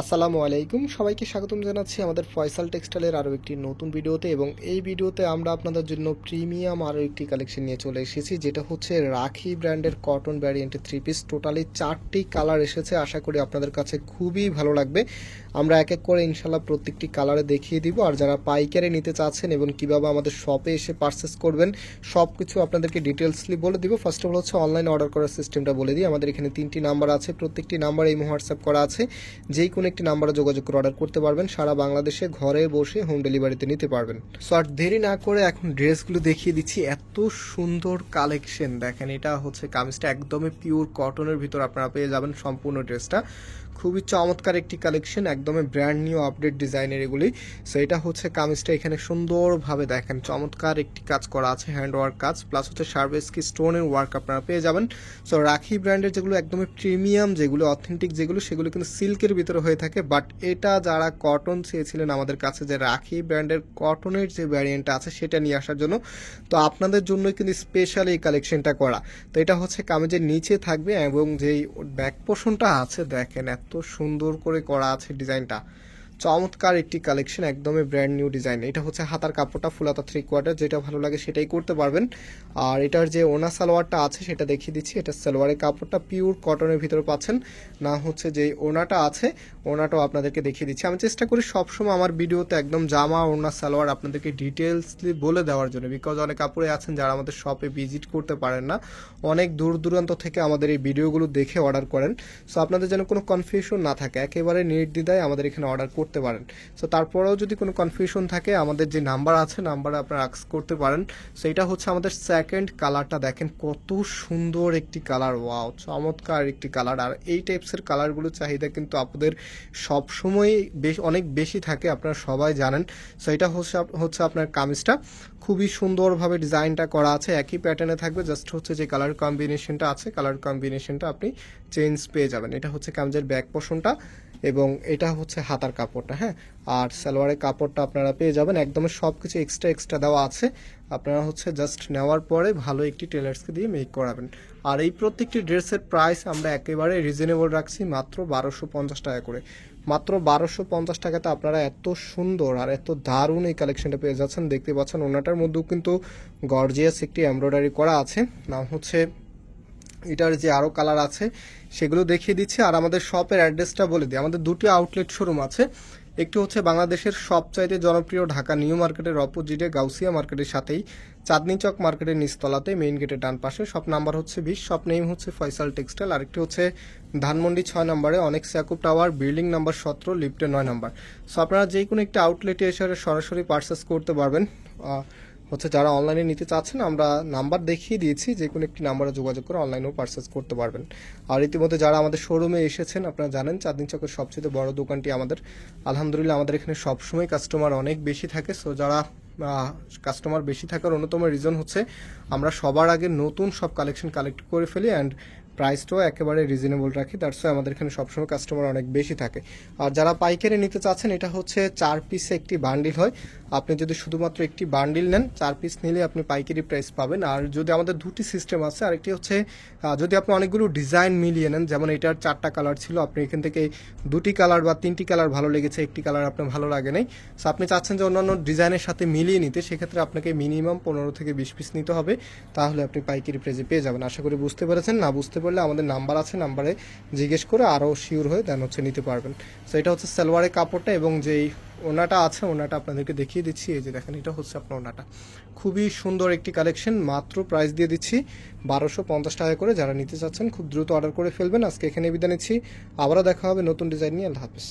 আসসালামু আলাইকুম, সবাইকে স্বাগতম জানাচ্ছি আমাদের ফয়সাল টেক্সটাইলের আরও একটি নতুন ভিডিওতে। এবং এই ভিডিওতে আমরা আপনাদের জন্য প্রিমিয়াম আরও একটি কালেকশন নিয়ে চলে এসেছি, যেটা হচ্ছে রাখি ব্র্যান্ডের কটন ভ্যারিয়েন্টের থ্রি পিস। টোটালি 4টি কালার এসেছে, আশা করি আপনাদের কাছে খুবই ভালো লাগবে। আমরা এক এক করে ইনশাল্লাহ প্রত্যেকটি কালারে দেখিয়ে দিব। আর যারা পাইকারি নিতে চাচ্ছেন এবং কীভাবে আমাদের শপে এসে পারচেস করবেন সব কিছু আপনাদেরকে ডিটেলসলি বলে দিব। ফার্স্ট অফ অল হচ্ছে অনলাইন অর্ডার করার সিস্টেমটা বলে দিই। আমাদের এখানে 3টি নাম্বার আছে, প্রত্যেকটি নাম্বার এই হোয়াটসঅ্যাপ করা আছে, যেই কোনো একটি নাম্বারে যোগাযোগ করে অর্ডার করতে পারবেন। সারা বাংলাদেশে ঘরে বসে হোম ডেলিভারিতে নিতে পারবেন। সো আর দেরি না করে এখন ড্রেসগুলো দেখিয়ে দিচ্ছি। এত সুন্দর কালেকশন দেখেন, এটা হচ্ছে কামিজটা একদমই পিওর কটনের ভিতর আপনারা পেয়ে যাবেন সম্পূর্ণ ড্রেসটা। খুবই চমৎকার একটি কালেকশন, একদমই ব্র্যান্ড নিউ আপডেট ডিজাইনের এগুলি। সো এটা হচ্ছে কামিজটা, এখানে সুন্দরভাবে দেখেন চমৎকার একটি কাজ করা আছে, হ্যান্ড ওয়ার্ক কাজ, প্লাস হচ্ছে সার্ভেসকি স্টোনের ওয়ার্ক আপনারা পেয়ে যাবেন। সো রাখি ব্র্যান্ডের যেগুলো একদমই প্রিমিয়াম, যেগুলো অথেন্টিক, সেগুলো কিন্তু সিল্কের ভিতরে হয়ে থাকে। বাট এটা যারা কটন চেয়েছিলেন আমাদের কাছে, যে রাখি ব্র্যান্ডের কটনের যে ভ্যারিয়েন্টটা আছে সেটা নিয়ে আসার জন্য, তো আপনাদের জন্যই কিন্তু স্পেশাল এই কালেকশনটা করা। তো এটা হচ্ছে কামিজের নিচে থাকবে, এবং যেই ব্যাক পোর্শনটা আছে দেখেন এত সুন্দর করে করা আছে ডিজাইনটা। চমৎকার একটি কালেকশন, একদমই ব্র্যান্ড নিউ ডিজাইন। এটা হচ্ছে হাতার কাপড়টা ফুল হাতা 3/4, যেটা ভালো লাগে সেটাই করতে পারবেন। আর এটার যে ওনা সালোয়ারটা আছে সেটা দেখিয়ে দিচ্ছি। এটা সালোয়ারের কাপড়টা পিওর কটনের ভিতরে পাচ্ছেন, না হচ্ছে যে ওনাটা আছে ওনাটাও আপনাদেরকে দেখিয়ে দিচ্ছি। আমি চেষ্টা করি সবসময় আমার ভিডিওতে একদম জামা ওনা সালোয়ার আপনাদেরকে ডিটেলসলি বলে দেওয়ার জন্য, বিকজ অনেক কাপড়ে আছেন যারা আমাদের শপে ভিজিট করতে পারেন না, অনেক দূর দূরান্ত থেকে আমাদের এই ভিডিওগুলো দেখে অর্ডার করেন। সো আপনাদের যেন কোনো কনফিউশন না থাকে, একেবারে নির্দ্বিধায় আমাদের এখানে অর্ডার করতে পারেন। সো তারপরেও যদি কোনো কনফিউশন থাকে, আমাদের যে নাম্বার আছে নাম্বারে আপনারা আস্ক করতে পারেন। সো এটা হচ্ছে আমাদের সেকেন্ড কালারটা, দেখেন কত সুন্দর একটি কালার, ওয়াও চমৎকার একটি কালার। আর এই টাইপসের কালারগুলো চাহিদা কিন্তু আপনাদের সবসময় অনেক বেশি থাকে, আপনারা সবাই জানেন। সো এটা হচ্ছে আপনার কামিজটা, খুবই সুন্দরভাবে ডিজাইনটা করা আছে, একই প্যাটার্নে থাকবে, জাস্ট হচ্ছে যে কালার কম্বিনেশনটা আছে, কালার কম্বিনেশনটা আপনি চেঞ্জ পেয়ে যাবেন। এটা হচ্ছে কামিজের ব্যাক পোর্শনটা, এবং এটা হচ্ছে হাতার কাপড়টা। হ্যাঁ, আর সালোয়ারের কাপড়টা আপনারা পেয়ে যাবেন, একদম সব কিছু এক্সট্রা দেওয়া আছে। আপনারা হচ্ছে জাস্ট নেওয়ার পরে ভালো একটি টেলার্সকে দিয়ে মেক করাবেন। আর এই প্রত্যেকটি ড্রেসের প্রাইস আমরা একেবারে রিজনেবল রাখছি, মাত্র 1250 টাকা করে। মাত্র 1250 টাকাতে আপনারা এত সুন্দর আর এত দারুণ এই কালেকশনটা পেয়ে যাচ্ছেন। দেখতে পাচ্ছেন ওনাটার মধ্যেও কিন্তু গর্জিয়াস একটি এমব্রয়ডারি করা আছে। নাম হচ্ছে এটার যে আরও কালার আছে সেগুলো দেখিয়ে দিচ্ছি। আর আমাদের শপের অ্যাড্রেসটা বলে দিই। আমাদের দুটি আউটলেট শোরুম আছে, একটি হচ্ছে বাংলাদেশের সবচাইতে জনপ্রিয় ঢাকা নিউ মার্কেটের অপোজিটে গাউসিয়া মার্কেটের সাথেই চাঁদনি চক মার্কেটের নিচতলাতে মেইন গেটের ডান পাশে, শপ নাম্বার হচ্ছে 20, শপ নেম হচ্ছে ফয়সাল টেক্সটাইল। আরেকটি হচ্ছে ধানমন্ডি 6 নম্বরে অনেক ইয়াকুব টাওয়ার, বিল্ডিং নাম্বার 17, লিফটে 9 নম্বর। সো আপনারা যে কোনো একটা আউটলেটে এসে সরাসরি পারচেস করতে পারবেন। হচ্ছে যারা অনলাইনে নিতে চাচ্ছেন, আমরা নাম্বার দেখিয়ে দিয়েছি, যে কোনো একটি নাম্বারে যোগাযোগ করে অনলাইনেও পারচেস করতে পারবেন। আর ইতিমধ্যে যারা আমাদের শোরুমে এসেছেন, আপনারা জানেন চাঁদনি চকের সবচেয়ে বড় দোকানটি আমাদের। আলহামদুলিল্লাহ আমাদের এখানে সবসময় কাস্টমার অনেক বেশি থাকে। সো যারা কাস্টমার বেশি থাকার অন্যতম রিজন হচ্ছে আমরা সবার আগে নতুন সব কালেকশন কালেক্ট করে ফেলি, অ্যান্ড প্রাইসটাও একেবারে রিজনেবল রাখি। দ্যাটস ওয়াই আমাদের এখানে সবসময় কাস্টমার অনেক বেশি থাকে। আর যারা পাইকারি নিতে চাচ্ছেন, এটা হচ্ছে 4 পিসে একটি বান্ডিল হয়। আপনি যদি শুধুমাত্র একটি বান্ডিল নেন, 4 পিস নিলে আপনি পাইকারি প্রাইস পাবেন। আর যদি আমাদের দুটি সিস্টেম আছে, আরেকটি হচ্ছে যদি আপনি অনেকগুলো ডিজাইন মিলিয়ে নেন, যেমন এটার 4টা কালার ছিল, আপনি এখান থেকে 2টি কালার বা 3টি কালার ভালো লেগেছে, একটি কালার আপনার ভালো লাগে নাই, সো আপনি চাচ্ছেন যে অন্যান্য ডিজাইনের সাথে মিলিয়ে নিতে, সেক্ষেত্রে আপনাকে মিনিমাম 15 থেকে 20 পিস নিতে হবে, তাহলে আপনি পাইকারি প্রাইসে পেয়ে যাবেন। আশা করি বুঝতে পেরেছেন। না বুঝতে পারলে আমাদের নাম্বার আছে, নাম্বারে জিজ্ঞেস করে আরও শিওর হয়ে দেন হচ্ছে নিতে পারবেন। সো এটা হচ্ছে সালোয়ারের কাপড়টা, এবং যেই ওনাটা আছে ওনাটা আপনাদেরকে দেখিয়ে দিচ্ছি। এই যে দেখেন, এটা হচ্ছে আপনার ওনাটা, খুবই সুন্দর একটি কালেকশন। মাত্র প্রাইস দিয়ে দিচ্ছি 1250 টাকা করে। যারা নিতে চাচ্ছেন খুব দ্রুত অর্ডার করে ফেলবেন। আজকে এখানে বিদায় নিচ্ছি, আবারও দেখা হবে নতুন ডিজাইন নিয়ে। আল্লাহ হাফেজ।